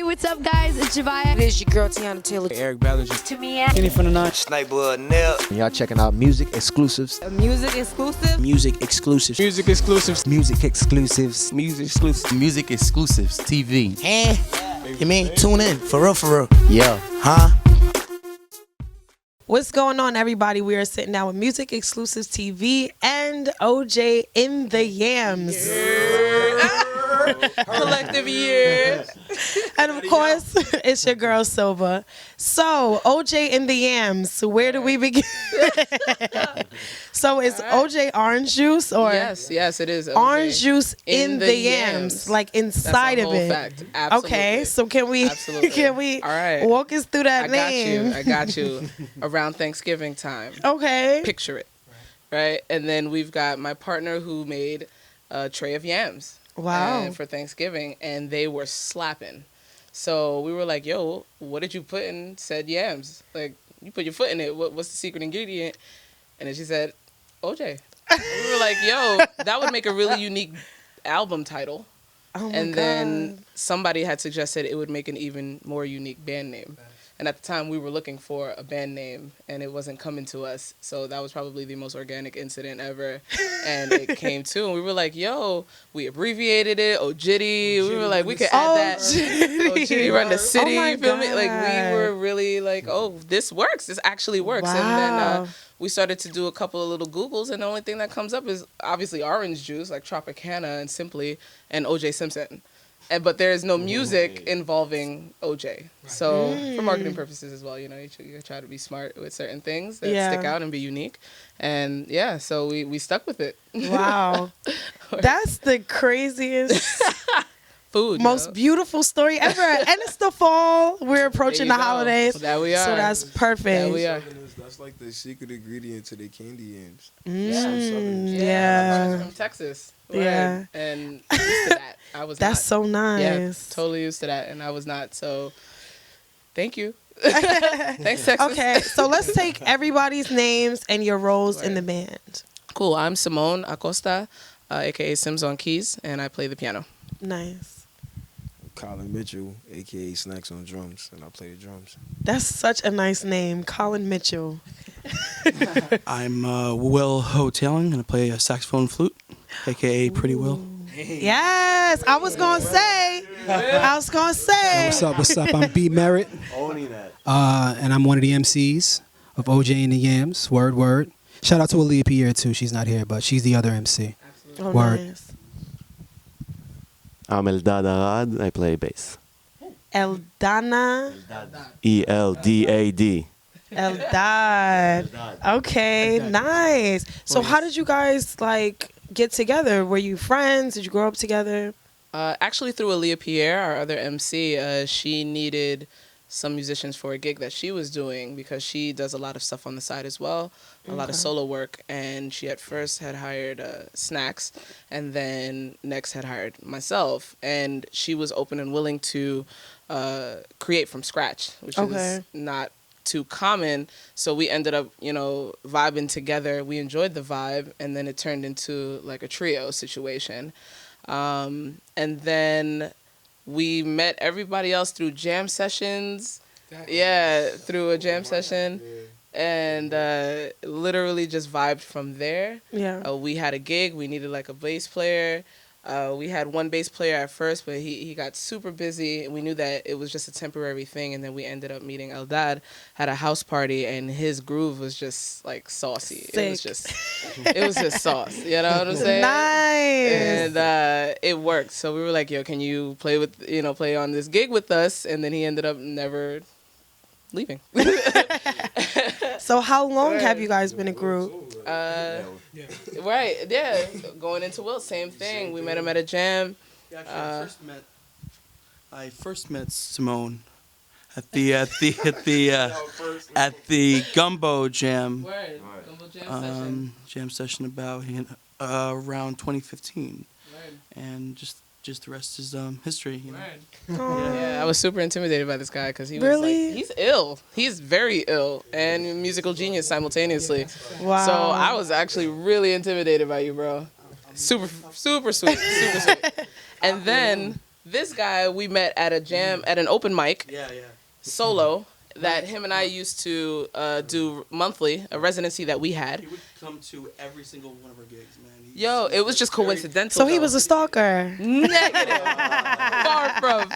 what's up, guys? It's Javaya. It's your girl, Tiana Taylor. Eric Ballinger. Tamia. Kenny from the Nine. Sniper Nell. Y'all checking out MusicXclusives. MusicXclusives. MusicXclusives. MusicXclusives. MusicXclusives. MusicXclusives. MusicXclusives TV. You mean tune in for real? Yeah. Huh? What's going on, everybody? We are sitting down with MusicXclusives TV and OJ in the Yams. Collective year. And of course, it's your girl Silva. So, OJ in the Yams. Where do we begin? So, is OJ orange juice or Yes, it is. OJ. Orange juice in the yams, like inside That's a of whole it. Fact. Absolutely. Okay, so can we All right. walk us through that name? I got you. Around Thanksgiving time. Okay. Picture it. Right? And then we've got my partner who made a tray of yams. Wow. For Thanksgiving, and they were slapping. So we were like, yo, what did you put in said yams? Like, you put your foot in it. What's the secret ingredient? And then she said, OJ. We were like, yo, that would make a really unique album title. Oh my and God. then somebody had suggested it would make an even more unique band name. And at the time, we were looking for a band name, and it wasn't coming to us. So that was probably the most organic incident ever. And it came to, and we were like, yo, we abbreviated it, Ojitty. We were like, we could add that. Ojitty run the city. Oh my you feel me? God. Like, we were really like, oh, this works. This actually works. Wow. And then we started to do a couple of little Googles, and the only thing that comes up is obviously orange juice, like Tropicana and Simply, and OJ Simpson. But there is no music involving OJ. So for marketing purposes as well, you try to be smart with certain things that stick out and be unique. And so we stuck with it. Wow. That's the craziest, food, most beautiful story ever. And it's the fall. We're approaching the holidays. There we are. So that's perfect. There we are. That's like the secret ingredient to the candy yams. Yeah. I'm from Texas. Yeah. And used to that. I was That's not. so nice. Yeah, totally used to that, and I was not. So, thank you. Thanks, Texas. Okay, so let's take everybody's names and your roles in the band. Cool. I'm Simone Acosta, a.k.a. Sims on keys, and I play the piano. Nice. Colin Mitchell, a.k.a. Snacks on drums, and I play the drums. That's such a nice name, Colin Mitchell. I'm Will Hoteling, and I play a saxophone flute, a.k.a. Pretty Will. Yes, I was gonna say. What's up? I'm B Merritt. Owning that. And I'm one of the MCs of OJ and the Yams. Word. Shout out to Aaliyah Pierre, too. She's not here, but she's the other MC. Oh, Word. nice. I'm Eldad Arad. I play bass. Eldana. Eldad. Eldad. Okay, nice. So how did you guys get together? Were you friends? Did you grow up together? Actually, through Aaliyah Pierre, our other MC, she needed some musicians for a gig that she was doing because she does a lot of stuff on the side as well, a lot of solo work. And she at first had hired Snacks, and then next had hired myself. And she was open and willing to create from scratch, which is not too common. So we ended up, vibing together. We enjoyed the vibe, and then it turned into like a trio situation. And then we met everybody else through jam sessions. Through a jam session. And literally just vibed from there. Yeah. We had a gig. We needed like a bass player. We had one bass player at first, but he got super busy. We knew that it was just a temporary thing, and then we ended up meeting Eldad at a house party, and his groove was just like saucy. Sick. It was just sauce. You know what I'm saying? Nice. And it worked. So we were like, yo, can you play on this gig with us? And then he ended up never leaving. So how long have you guys been a group? Going into Will, same thing. We met him at a jam. I first met Simone at the Gumbo Jam. Gumbo Jam session. Jam session about around 2015, and just the rest is history. Yeah, I was super intimidated by this guy because he was Really? he's ill. He's very ill and a musical genius simultaneously. Wow. So I was actually really intimidated by you, bro. Super sweet, super sweet. And then This guy we met at a jam, at an open mic, Yeah. solo, that him and I used to do monthly, a residency that we had. He would come to every single one of our gigs, man. Yo, it was just coincidental. So he though. was a stalker. Negative. Far from.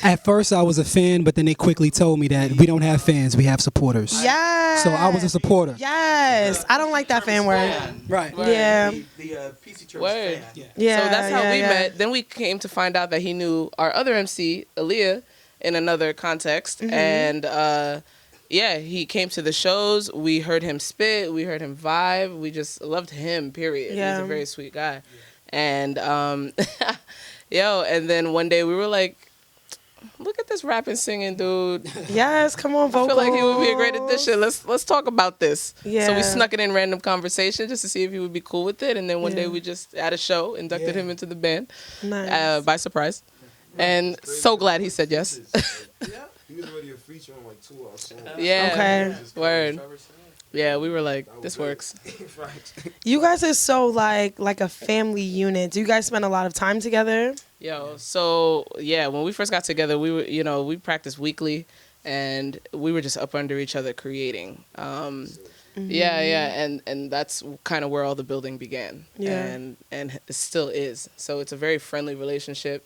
At first, I was a fan, but then they quickly told me that we don't have fans, we have supporters. Yes. So I was a supporter. Yes. I don't like that fan word. Right. Yeah. The PC term Word. is fan. Yeah. So that's how yeah, we yeah. met. Then we came to find out that he knew our other MC, Aaliyah, in another context. Mm-hmm. And yeah, he came to the shows. We heard him spit. We heard him vibe. We just loved him, period. Yeah. He's a very sweet guy. And yo, and then one day we were like, look at this rapping, singing dude. Yes, come on, I vocals. feel like he would be a great addition. Let's talk about this. Yeah. So we snuck it in random conversation just to see if he would be cool with it. And then one day Yeah. we just at a show inducted him into the band Nice. by surprise. And so glad he said yes. He was already a feature on like 2 of our songs. Yeah. Okay. Word. Yeah, we were like, this works. You guys are so like a family unit. Do you guys spend a lot of time together? Yo, so yeah, when we first got together, we were, we practiced weekly, and we were just up under each other creating. Yeah, and that's kind of where all the building began. Yeah. And it still is. So it's a very friendly relationship,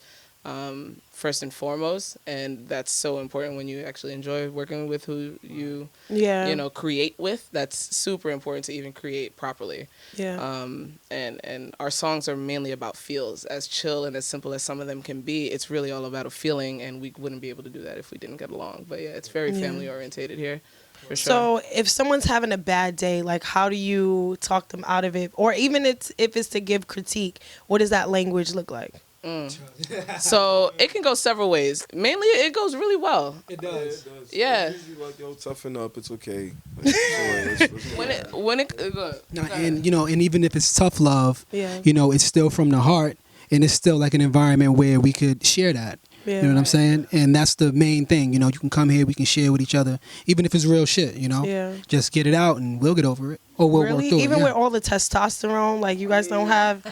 first and foremost, and that's so important when you actually enjoy working with who you Yeah. create with. That's super important to even create properly. Yeah. And our songs are mainly about feels. As chill and as simple as some of them can be, it's really all about a feeling, and we wouldn't be able to do that if we didn't get along. But yeah, it's very family orientated here, for sure. So if someone's having a bad day, like how do you talk them out of it? Or even if it's to give critique, what does that language look like? So it can go several ways. Mainly, it goes really well. It does. Yeah. It's usually like, yo, toughen up. It's okay. Like, When it Now, and and even if it's tough love, Yeah. it's still from the heart, and it's still like an environment where we could share that. Yeah. You know what I'm saying? And that's the main thing. You can come here, we can share with each other, even if it's real shit. Yeah. Just get it out, and we'll get over it, or we'll work Really? through Even it. with all the testosterone, like you guys don't have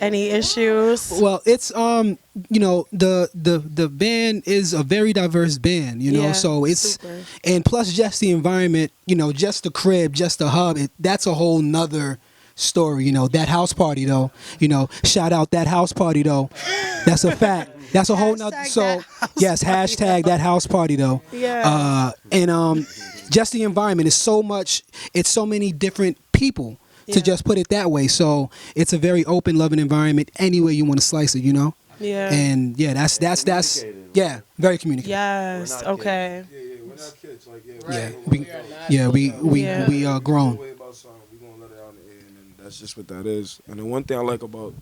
any issues? Well, it's the band is a very diverse band, Yeah, so it's super. and plus just the environment, just the crib, just the hub, that's a whole nother story. That house party though, shout out that house party though. That's a fact. That's a whole nother. Hashtag So that house yes, party, hashtag that house party though. Yeah. And just the environment is so much. It's so many different people. Yeah. To just put it that way. So it's a very open, loving environment any way you want to slice it, Yeah. And yeah, that's yeah, very communicative. Yes. Okay. we're not kids. Like, We are grown. We're gonna let it out in the air, and that's just what that is. And the one thing I like about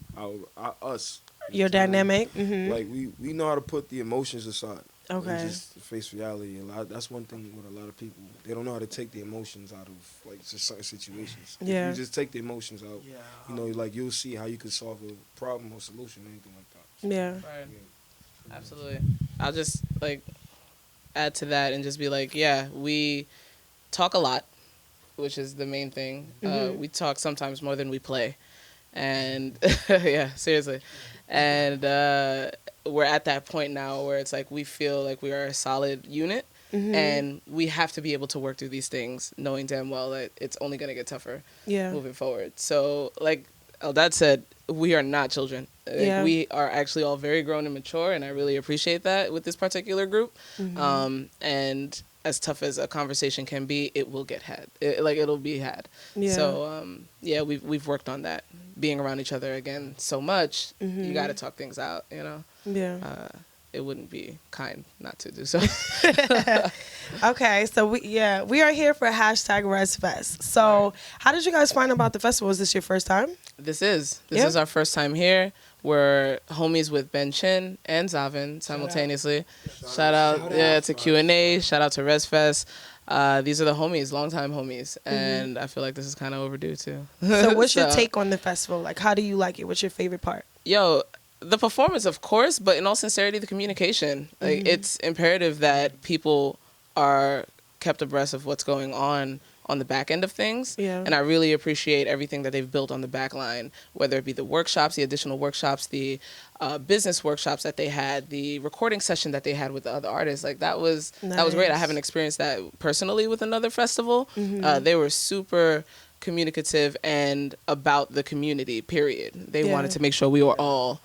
us, Your dynamic. Mm-hmm. like we know how to put the emotions aside. Okay. And just face reality. That's one thing with a lot of people. They don't know how to take the emotions out of like just certain situations. Yeah. If you just take the emotions out, like you'll see how you can solve a problem or solution or anything like that. Yeah. Right. Absolutely. I'll just add to that and just be like, yeah, we talk a lot, which is the main thing. We talk sometimes more than we play, and yeah, seriously. And we're at that point now where it's like we feel like we are a solid unit, and we have to be able to work through these things, knowing damn well that it's only going to get tougher moving forward. So, like Eldad said, we are not children. We are actually all very grown and mature, and I really appreciate that with this particular group. And as tough as a conversation can be, it will get had. It'll be had. Yeah. So, we've worked on that. Being around each other again so much, you got to talk things out, Yeah. It wouldn't be kind not to do so. Okay, so we are here for #ResFest. So how did you guys find about the festival? Is this your first time? This is our first time here. We're homies with Ben Chin and Zavin simultaneously. Shout out to Q&A. Shout out to ResFest. These are the homies, longtime homies, and I feel like this is kind of overdue too. So what's your take on the festival? Like, how do you like it? What's your favorite part? Yo, the performance, of course, but in all sincerity, the communication. Like, it's imperative that people are kept abreast of what's going on on the back end of things. Yeah. And I really appreciate everything that they've built on the back line, whether it be the workshops, the additional workshops, the business workshops that they had, the recording session that they had with the other artists. Like that was great. I haven't experienced that personally with another festival. They were super communicative and about the community, period. They wanted to make sure we were all,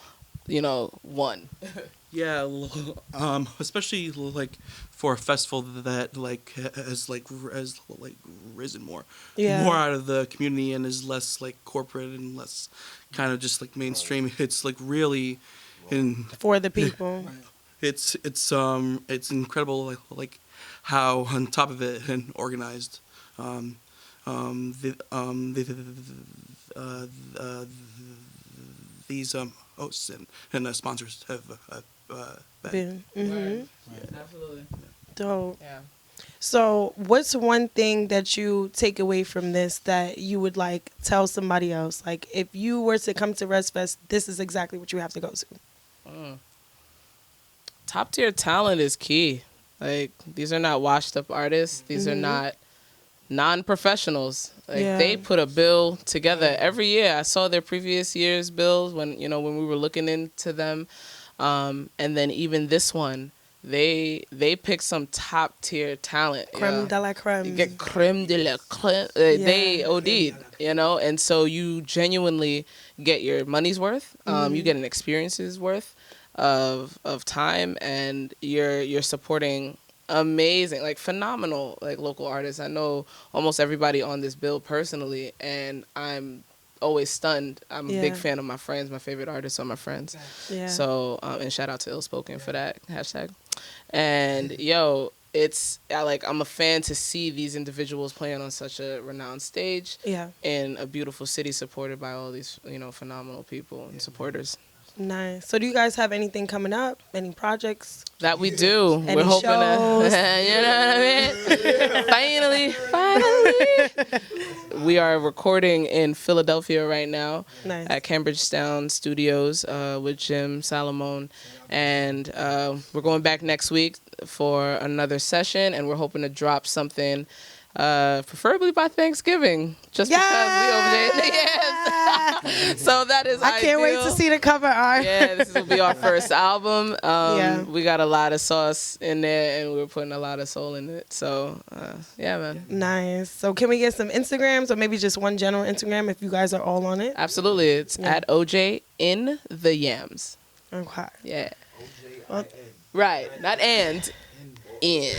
one. Yeah, especially like for a festival that like has risen more out of the community and is less like corporate and less kind of just like mainstream. It's like really for the people. It's incredible like how on top of it and organized these hosts and sponsors have been. Absolutely. Dope. Yeah. So, what's one thing that you take away from this that you would like tell somebody else? Like, if you were to come to ResFest, this is exactly what you have to go to. Top tier talent is key. Like, these are not washed up artists. These are not non-professionals. Like they put a bill together every year. I saw their previous year's bills when we were looking into them, and then even this one, they pick some top tier talent. Creme de la creme. You get creme de la creme. They OD'd, and so you genuinely get your money's worth. You get an experience's worth of time, and you're supporting amazing, like phenomenal, like local artists. I know almost everybody on this bill personally, and I'm always stunned. I'm a big fan of my friends. My favorite artists are my friends. Yeah. So and shout out to Ill Spoken for that hashtag. And I'm a fan to see these individuals playing on such a renowned stage. Yeah. In a beautiful city supported by all these phenomenal people and supporitors. Nice. So do you guys have anything coming up? Any projects? That we do. We're hoping shows? You know what I mean? Finally. We are recording in Philadelphia right now. Nice. At Cambridgetown Studios with Jim Salomon. And we're going back next week for another session, and we're hoping to drop something preferably by Thanksgiving, just because we over there in the Yams. So that is I can't wait to see the cover art. Yeah, this will be our first album. We got a lot of sauce in there, and we're putting a lot of soul in it. So, yeah, man. Nice. So can we get some Instagrams, or maybe just one general Instagram if you guys are all on it? Absolutely. It's at OJ in the Yams. Okay. Yeah. Right. Not and. In.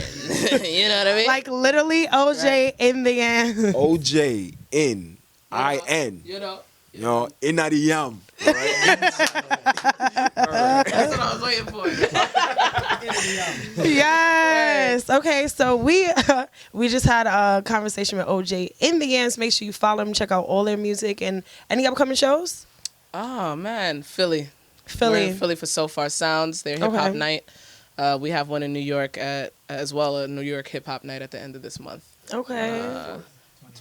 You know what I mean? Like literally OJ in the end. OJ in I-N. In the yam. All right? That's what I was waiting for. Yes. Okay, so we just had a conversation with OJ in the Yams. Make sure you follow them, check out all their music, and any upcoming shows? Oh man, Philly. We're in Philly for So Far Sounds. Their hip hop night. We have one in New York as well, a New York hip hop night at the end of this month. Okay.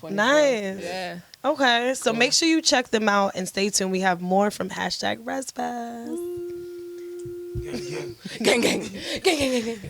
Nice. Yeah. Okay, so make sure you check them out and stay tuned. We have more from #ResFest. Gang, gang. Gang, gang, gang, gang.